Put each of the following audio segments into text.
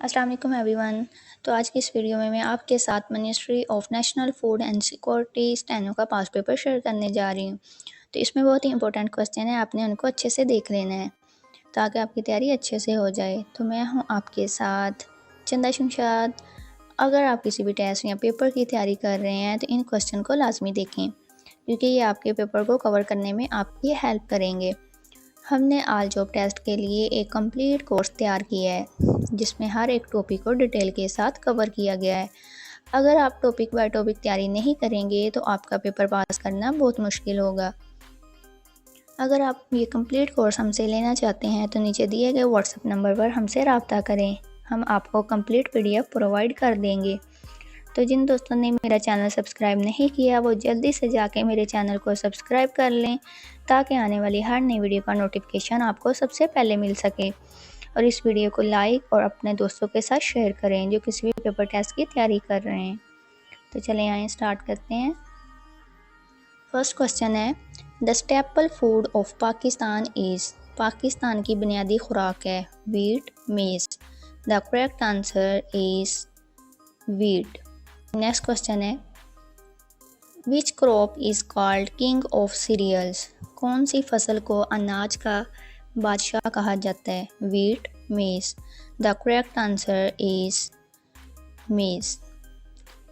अस्सलाम वालेकुम एवरीवन। तो आज की इस वीडियो में मैं आपके साथ ministry of national food and security steno का पास्ट पेपर शेयर करने जा रही हूँ। तो इसमें बहुत ही इंपॉर्टेंट क्वेश्चन है, आपने उनको अच्छे से देख लेना है ताकि आपकी तैयारी अच्छे से हो जाए। तो मैं हूँ आपके साथ चंदा शमशाद। अगर आप किसी भी टेस्ट या पेपर की तैयारी कर रहे हैं तो इन क्वेश्चन को लाजमी देखें, क्योंकि ये आपके पेपर को कवर करने में आपकी हेल्प करेंगे। हमने आज जॉब टेस्ट के लिए एक कंप्लीट कोर्स तैयार किया है, जिसमें हर एक टॉपिक को डिटेल के साथ कवर किया गया है। अगर आप टॉपिक बाय टॉपिक तैयारी नहीं करेंगे तो आपका पेपर पास करना बहुत मुश्किल होगा। अगर आप ये कंप्लीट कोर्स हमसे लेना चाहते हैं तो नीचे दिए गए व्हाट्सएप नंबर पर हमसे रब्ता करें, हम आपको कंप्लीट PDF प्रोवाइड कर देंगे। तो जिन दोस्तों ने मेरा चैनल सब्सक्राइब नहीं किया वो जल्दी से जाके मेरे चैनल को सब्सक्राइब कर लें, ताकि आने वाली हर नई वीडियो का नोटिफिकेशन आपको सबसे पहले मिल सके। और इस वीडियो को लाइक और अपने दोस्तों के साथ शेयर करें जो किसी भी पेपर टेस्ट की तैयारी कर रहे हैं। तो चलें आइए स्टार्ट करते हैं। फर्स्ट क्वेश्चन है, the staple food of Pakistan is. Pakistan की बुनियादी खुराक है wheat maize. The correct answer is wheat. Next question है, which crop is called king of cereals. कौन सी फसल को अनाज का बादशाह कहा जाता है wheat maize. The correct answer is मेज़।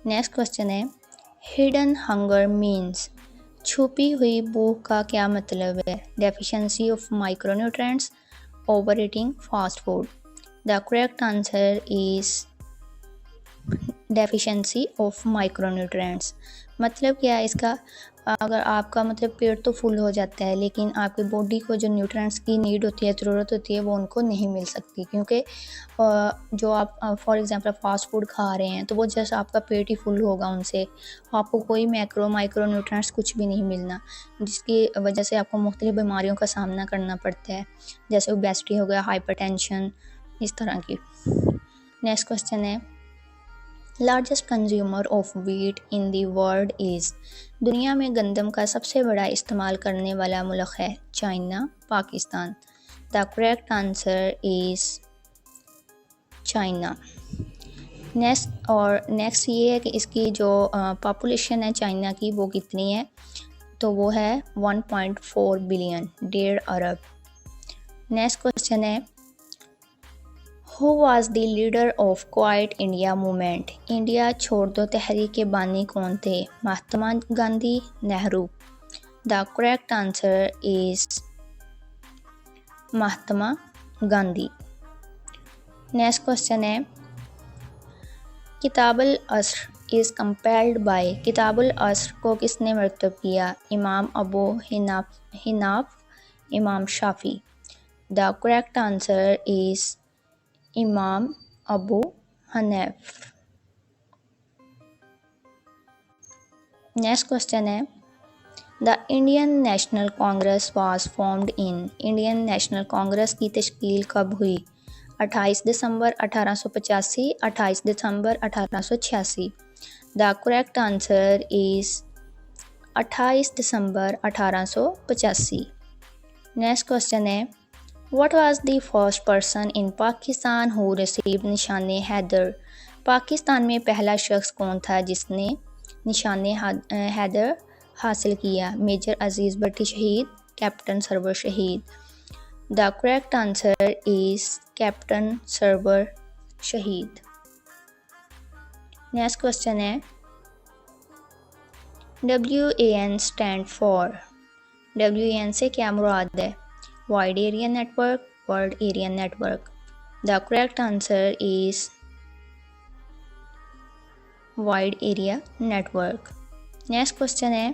नेक्स्ट क्वेश्चन है, हिडन हंगर मीन्स। छुपी हुई भूख का क्या मतलब है deficiency of micronutrients, over eating, fast food. The correct answer is deficiency of micronutrients. मतलब क्या है इसका, अगर आपका मतलब पेट तो फुल हो जाता है लेकिन आपकी बॉडी को जो न्यूट्रिएंट्स की नीड होती है, ज़रूरत होती है, वो उनको नहीं मिल सकती, क्योंकि जो आप फॉर एग्जांपल फास्ट फूड खा रहे हैं तो वो जैसे आपका पेट ही फुल होगा उनसे, आपको कोई माइक्रो न्यूट्रिएंट्स कुछ भी नहीं मिलना, जिसकी वजह से आपको मुख्तलिफ बीमारियों का सामना करना पड़ता है, जैसे ओबेसिटी हो गया, हाइपरटेंशन, इस तरह की। नेक्स्ट क्वेश्चन है, largest consumer of wheat in the world is. दुनिया में गंदम का सबसे बड़ा इस्तेमाल करने वाला मुल्क है China, Pakistan. The correct answer is China. Next ये है कि इसकी जो पॉपुलेशन है चाइना की वो कितनी है, तो वो है 1.4 बिलियन, 1.5 अरब। नेक्स्ट क्वेश्चन है, who was the leader of quit India movement. India छोड़ दो तहरीक के बानी कौन थे Mahatma Gandhi, Nehru. The correct answer is Mahatma Gandhi. Next question है, Kitabul Asr is compiled by. Kitabul Asr को किसने मरतब किया Imam Abu Hanif, Imam Shafi. The correct answer is Imam Abu Hanif. Next question है, the Indian National Congress was formed in. Indian National Congress की तश्कील कब हुई 28 दिसंबर 1885, 28 दिसंबर 1886। The correct answer is 28 December 1885। Next question है, What was the first person in Pakistan who received निशाने हैदर। पाकिस्तान में पहला शख्स कौन था जिसने निशाने हैदर हासिल किया major Aziz Bhatti Shaheed, captain Sarwar Shaheed. The correct answer is captain Sarwar Shaheed. Next question है, WAN स्टैंड फॉर। WAN से क्या मुराद है wide area network, world area network. The correct answer is wide area network. Next question है,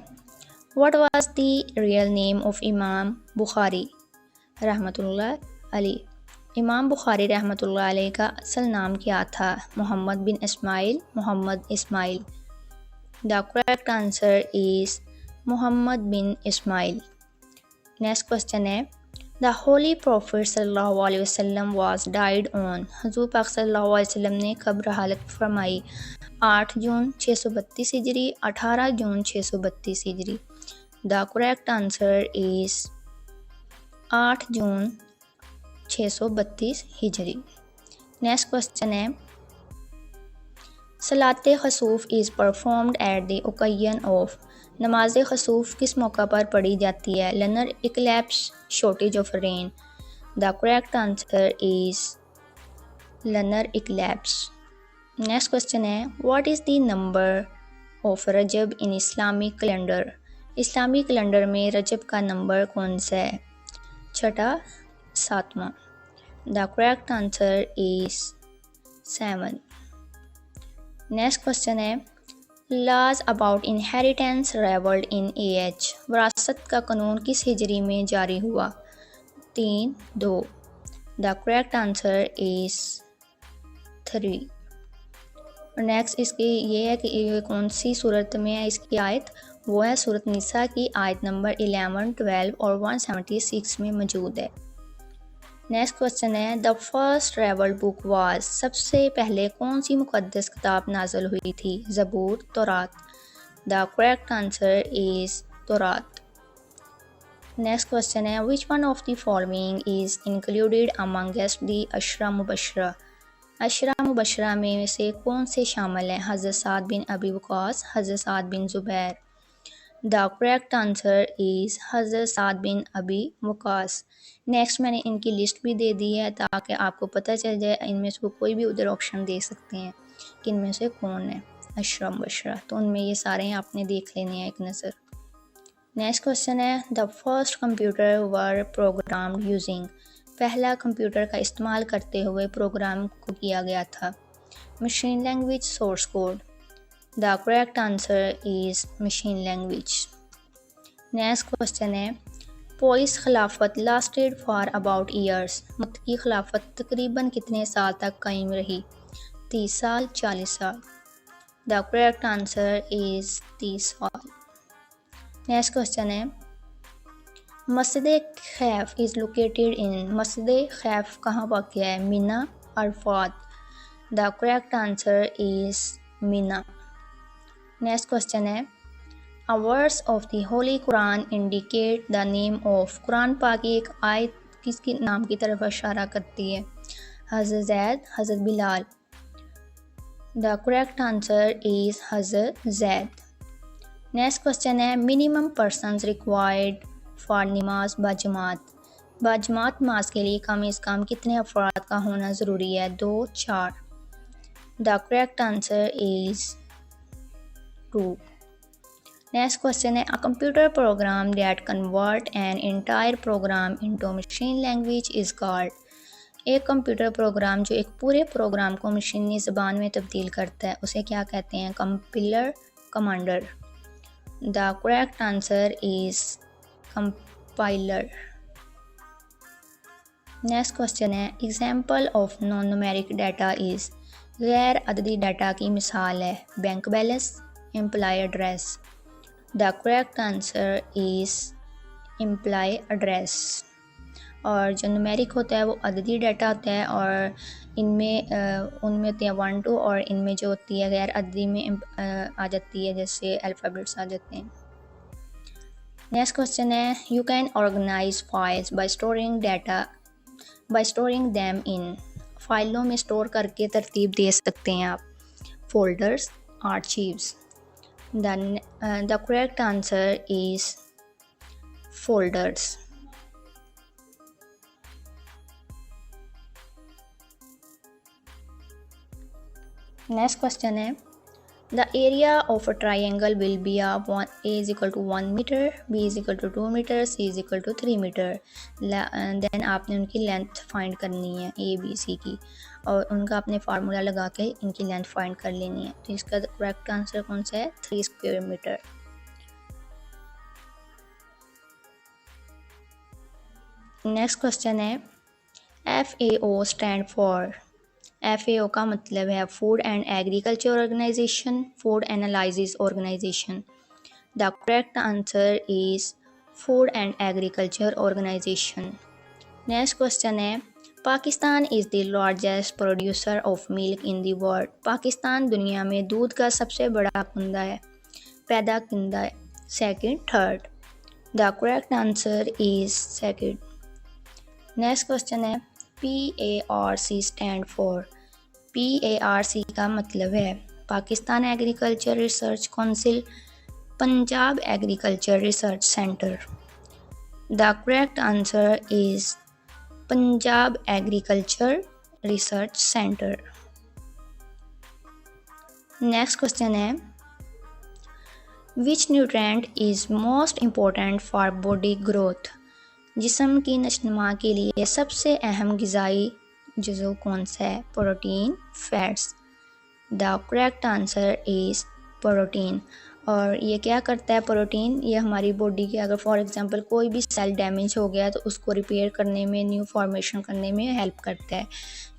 what was the real name of Imam Bukhari रहमतुल्लाह अलैह। इमाम Bukhari रहमतुल्लाह अलैह का असल नाम क्या था Muhammad bin Ismail, Muhammad Ismail. The correct answer is Muhammad bin Ismail. Next question है, द होली प्रॉफिट सल्लल्लाहु अलैहि वसल्लम वाज डाइड ऑन। हुज़ूर पाक सल्लल्लाहु अलैहि वसल्लम ने कब रहालत फरमाई 8 जून 632 हिजरी, 18 जून 632 हिजरी। The correct answer is 8 June 632 Hijri. Next question है सलाते खसूफ is performed at the occasion of. नमाज खसूफ किस मौका पर पढ़ी जाती है? Lunar eclipse, shortage of rain. The correct answer is lunar eclipse. Next question है what is the number of Rajab in Islamic calendar. इस्लामी कैलेंडर में रजब का नंबर कौन सा है? छठा, सातवां। The correct answer is 7। Next question है laws about inheritance revealed in AH। विरासत का कानून किस हिजरी में जारी हुआ? 3-2। The correct answer is 3। Next इसकी ये है कि ये कौन सी सूरत में है इसकी आयत? वो है सूरत निसा की आयत नंबर 11, 12 और 176 में मौजूद है। नेक्स्ट क्वेश्चन है द फर्स्ट रेवल्ड बुक वाज। सबसे पहले कौन सी मुक़द्दस किताब नाज़िल हुई थी? Zabur, Taurat. The correct answer is Taurat. Next question है which one of the following is included amongst the Ashra Mubashra. Ashra Mubashra में से कौन से शामिल हैं? हज़रत Saad bin Abi Waqas, Hazrat Saad bin Zubair. The correct answer is Hazrat Saad bin Abi Waqas. Next मैंने इनकी लिस्ट भी दे दी है ताकि आपको पता चल जाए, इनमें से कोई भी उधर ऑप्शन दे सकते हैं कि इनमें से कौन है अशरा मुबशरा, तो उनमें ये सारे हैं, आपने देख लेने हैं एक नज़र। नेक्स्ट क्वेश्चन है the first computer were programmed using. पहला कंप्यूटर का इस्तेमाल करते हुए प्रोग्राम को किया गया था? Machine language, source code. The correct answer is machine language. Next question है पोइस खिलाफत लास्टेड फॉर अबाउट ईयर्स। मुफ्त की खिलाफत तकरीबन कितने साल तक कायम रही? 30 साल, 40 साल। द करेक्ट आंसर इज़ 30 साल। नेक्स्ट क्वेश्चन है मस्जिद खैफ इज़ लोकेटेड इन। मस्जिद खैफ कहाँ वाक़या है? Mina, Arafat. The correct answer is Mina. Next question है A verse of the Holy Quran indicate the name of। Quran पाक की एक आयत किसके नाम की तरफ इशारा करती है? हज़रत ज़ैद, हज़रत Bilal. The correct answer is हज़रत ज़ैद। नेक्स्ट क्वेश्चन है मिनिमम पर्सनस रिक्वायर्ड फॉर नमाज बाजमात। बाजमात नमाज के लिए कम से कम कितने अफराद का होना ज़रूरी है? 2, 4। The correct answer is 2। Next question है a computer program that convert an entire program into machine language is called. एक कंप्यूटर प्रोग्राम जो एक पूरे प्रोग्राम को मशीनी ज़बान में तब्दील करता है उसे क्या कहते हैं? Compiler, commander. The correct answer is compiler. Next question है example of non numeric data is. गैर अददी डाटा की मिसाल है? Bank balance, employ address. The correct answer is employ address. और जो न्यूमेरिक होता है वो अददी डाटा होता है और इनमें उनमें होती है 1, 2 और इनमें जो होती है गैर अददी में आ जाती है, जैसे अल्फ़ाबेट्स आ जाते हैं। नेक्स्ट क्वेश्चन है you can organise files by storing data by storing them in. फाइलों में स्टोर करके तरतीब दे सकते हैं आप? Folders, archives. The correct answer is folders. Next question है the area of a triangle will be a is equal to 1 meter, b is equal to 2 meter, c is equal to 3 meter. then आपने उनकी length find करनी है a b c की और उनका आपने formula लगा के इनकी लेंथ फाइंड कर लेनी है। तो इसका करेक्ट आंसर कौन सा है? 3 स्क्वायर मीटर। नेक्स्ट क्वेश्चन है FAO स्टैंड फॉर। FAO का मतलब है food and agriculture organisation, food analysis organisation. The correct answer is food and agriculture organisation. Next question है Pakistan is the largest producer of milk in the world. Pakistan दुनिया में दूध का सबसे बड़ा कुंदा है, पैदा कुंदा है? Second, third. The correct answer is second. Next question है PARC स्टैंड फॉर, PARC का मतलब है Pakistan agriculture research council, Punjab agriculture research centre. The correct answer is Punjab agriculture research centre. Next question है, which nutrient is most important for body growth, जिस्म की नशनुमा के लिए सबसे अहम ग़िज़ाई जुज़ो कौन सा है? Protein, fats. The correct answer is protein. और ये क्या करता है प्रोटीन? ये हमारी बॉडी के अगर फॉर एग्जांपल कोई भी सेल डैमेज हो गया तो उसको रिपेयर करने में, न्यू फॉर्मेशन करने में हेल्प करता है,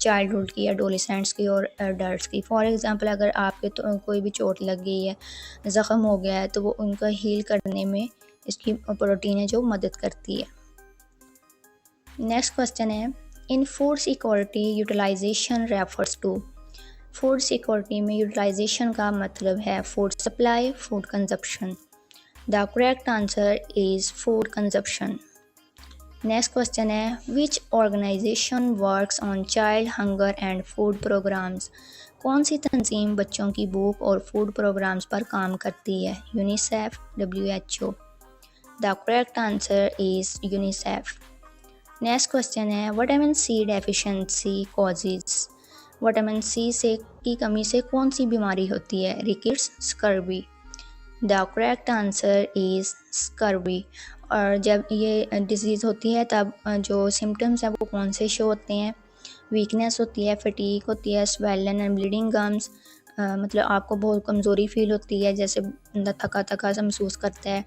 चाइल्डहुड की, एडोलेसेंट्स की और एडल्ट्स की। फॉर एग्जांपल अगर आपके तो कोई भी चोट लग गई है, ज़ख़म हो गया है, तो वो उनका हील करने में इसकी प्रोटीन है जो मदद करती है। नेक्स्ट क्वेश्चन है, in food security utilisation refers to, food security में यूटिलाइजेशन का मतलब है food supply, food consumption. The correct answer is food consumption. Next question है, which organisation works on child hunger and food programmes, कौन सी तंजीम बच्चों की भूख और फूड प्रोग्राम्स पर काम करती है? UNICEF, WHO। The correct answer is UNICEF. Next question है, vitamin C deficiency causes, vitamin C से की कमी से कौन सी बीमारी होती है? Rickets, scurvy. The correct answer is scurvy. और जब ये डिजीज़ होती है तब जो सिम्टम्स हैं वो कौन से शो होते हैं? वीकनेस होती है, फटीग होती है, स्वेलन एंड ब्लीडिंग गम्स, मतलब आपको बहुत कमज़ोरी फील होती है, जैसे बंदा थका थका सा महसूस करता है।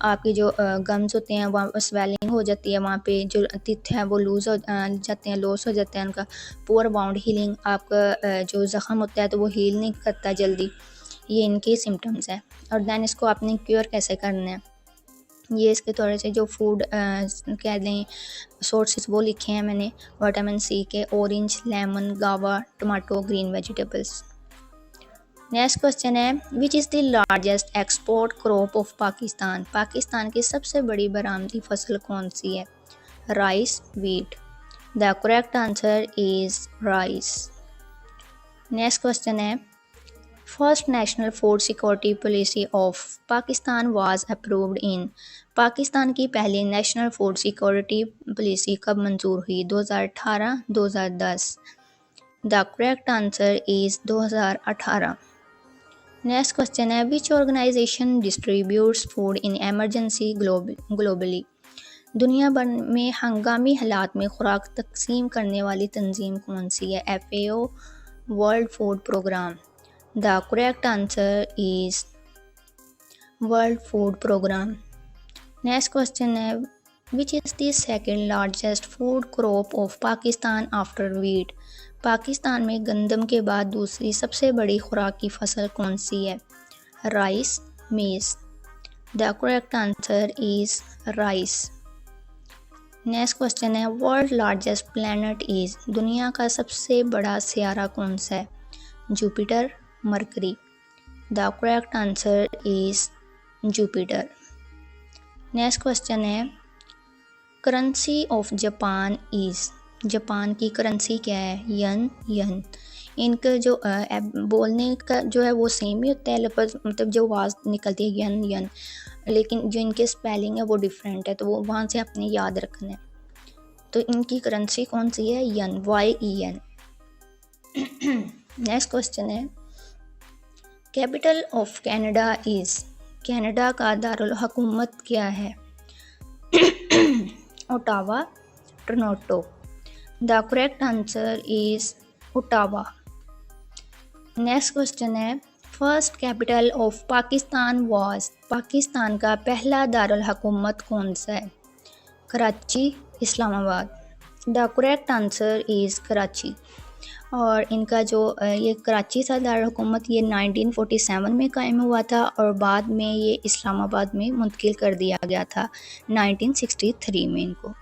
आपके जो गम्स होते हैं वहाँ स्वेलिंग हो जाती है, वहाँ पे जो टिथ हैं वो लूज़ हो जाते हैं, लॉस हो जाते हैं उनका। पुअर बाउंड हीलिंग, आपका जो ज़ख़म होता है तो वो हील नहीं करता जल्दी। ये इनके सिम्टम्स हैं। और दैन इसको आपने क्योर कैसे करना है, ये इसके थोड़े से जो फूड कह दें सोर्सेज वो लिखे हैं मैंने विटामिन सी के, orange, lemon, guava, tomato, green vegetables. Next question है, which is the largest export crop of Pakistan, Pakistan की सबसे बड़ी बरामदी फसल कौन सी है? Rice, wheat. The correct answer is rice. Next question है, first national food security policy of Pakistan was approved in, Pakistan की पहली नेशनल फूड सिक्योरिटी पॉलिसी कब मंजूर हुई? 2018, 2010। The correct answer is 2018। Next question है, which organisation distributes food in emergency globally, दुनिया भर में हंगामी हालात में खुराक तकसीम करने वाली तंजीम कौन सी है? FAO, World Food Programme. The correct answer is World Food Programme. Next question है, which is the second largest food crop of Pakistan after wheat, Pakistan में गंदम के बाद दूसरी सबसे बड़ी खुराक की फसल कौन सी है? Rice, maize. The correct answer is rice. Next question है, वर्ल्ड लार्जेस्ट प्लैनेट इज़, दुनिया का सबसे बड़ा सियारा कौन सा है? Jupiter, Mercury. The correct answer is Jupiter. Next question है, currency of Japan is, Japan की करेंसी क्या है? यन। इनका जो बोलने का जो है वो सेम ही होता है, मतलब जो आवाज़ निकलती है यन, लेकिन जो इनके स्पेलिंग है वो डिफरेंट है, तो वो वहाँ से आपने याद रखना है। तो इनकी करेंसी कौन सी है? Yen, YEN। नेक्स्ट क्वेश्चन है, capital of Canada is, Canada का दारुल हुकूमत क्या है? Ottawa, Toronto. The correct answer is Ottawa. Next question है, first capital of Pakistan was, Pakistan का पहला दारुल हुकूमत कौन सा है? Karachi, Islamabad. The correct answer is Karachi. और इनका जो ये कराची था दारुल हुकूमत, ये 1947 में कायम हुआ था और बाद में ये इस्लामाबाद में मुंतकिल कर दिया गया था 1963 में इनको।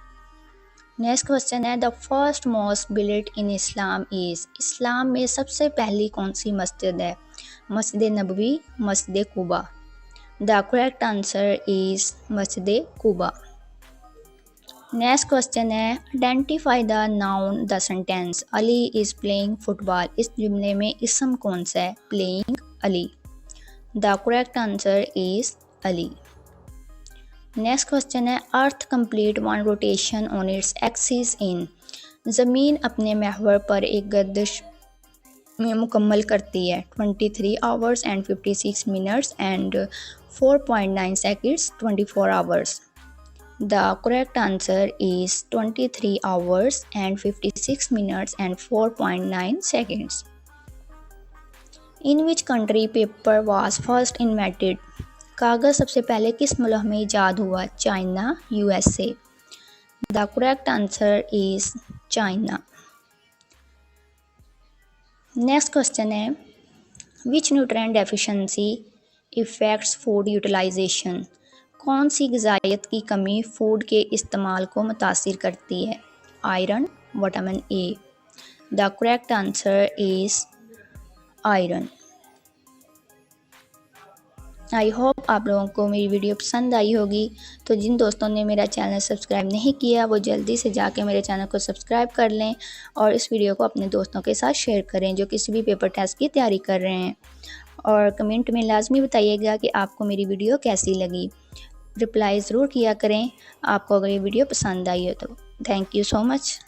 नेक्स्ट क्वेश्चन है, the first mosque built in Islam is, इस्लाम में सबसे पहली कौन सी मस्जिद है? Masjid Nabawi, Masjid Quba. The correct answer is Masjid Quba. Next question है identify the noun the sentence Ali is playing football. इस जुमले में इसम कौन सा है? Playing Ali. The correct answer is Ali. Next question है earth complete one rotation on its axis in. ज़मीन अपने महवर पर एक गर्दिश में मुकम्मल करती है 23 hours and 56 minutes and 4.9 seconds 24 hours. The correct answer is 23 hours and 56 minutes and 4.9 seconds. In which country paper was first invented. कागज़ सबसे पहले किस मुल्क में ईजाद हुआ? China, USA. The correct answer is China. Next question है which nutrient deficiency effects food utilization. कौन सी ग़िज़ाइत की कमी फूड के इस्तेमाल को मुतासिर करती है? Iron, vitamin A. The correct answer is iron. I hope आप लोगों को मेरी वीडियो पसंद आई होगी। तो जिन दोस्तों ने मेरा चैनल सब्सक्राइब नहीं किया वो जल्दी से जाके मेरे चैनल को सब्सक्राइब कर लें और इस वीडियो को अपने दोस्तों के साथ शेयर करें जो किसी भी पेपर टेस्ट की तैयारी कर रहे हैं। और कमेंट में लाजमी बताइएगा कि आपको मेरी वीडियो कैसी लगी। रिप्लाई ज़रूर किया करें आपको अगर ये वीडियो पसंद आई हो तो। Thank you so much.